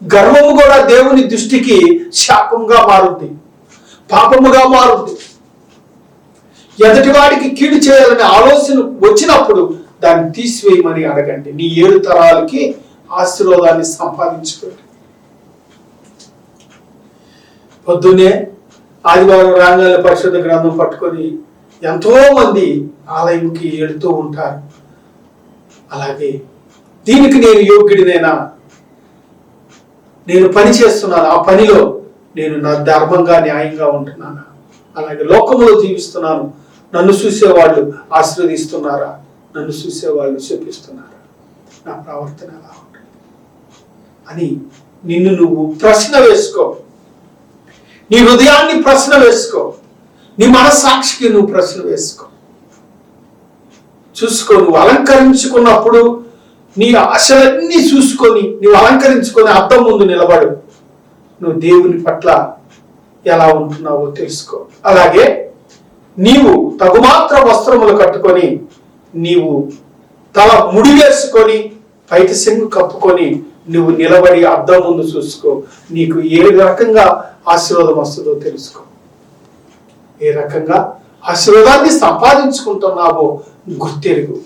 గర్వము కూడా దేవుని దృష్టికి శాపంగా మారుద్ది, పాపముగా మారుద్ది. ఎదుటివాడికి కీడు చేయాలనే ఆలోచన వచ్చినప్పుడు దాన్ని తీసివేయమని అడగండి. నీ 7 తరాలకి ఆశీర్వాదాన్ని సంపాదించుకోండి. పొద్దున్నే ఆదివారం రాగానే పరిశుద్ధ గ్రంథం పట్టుకొని ఎంతో మంది ఆలయంకి వెళుతూ ఉంటారు. అలాగే దీనికి నేను యోగ్యుడినేనా, నేను పని చేస్తున్నాను, ఆ పనిలో నేను నా ధర్మంగా న్యాయంగా ఉంటున్నానా, అలాగే లోకంలో జీవిస్తున్నాను, నన్ను చూసేవాళ్ళు ఆశీర్వదిస్తున్నారా, నన్ను చూసేవాళ్ళు శపిస్తున్నారా, నా ప్రవర్తన ఎలా ఉంటుంది అని నిన్ను నువ్వు ప్రశ్న వేసుకో. నీ హృదయాన్ని ప్రశ్న వేసుకో, నీ మనస్సాక్షికి నువ్వు ప్రశ్న వేసుకో. చూసుకో, నువ్వు అలంకరించుకున్నప్పుడు నీ ఆశలన్నీ చూసుకొని నువ్వు అలంకరించుకొని అద్దం ముందు నిలబడు. నువ్వు దేవుని పట్ల ఎలా ఉంటున్నావో తెలుసుకో. అలాగే నీవు తగుమాత్ర వస్త్రములు కట్టుకొని నీవు తల ముడి వేసుకొని పైట సెంగు కప్పుకొని నువ్వు నిలబడి అద్దం ముందు చూసుకో. నీకు ఏ రకంగా ఆశీర్వాదం వస్తుందో తెలుసుకో. ఏ రకంగా ఆశీర్వాదాన్ని సంపాదించుకుంటున్నావో గుర్తెరుగు.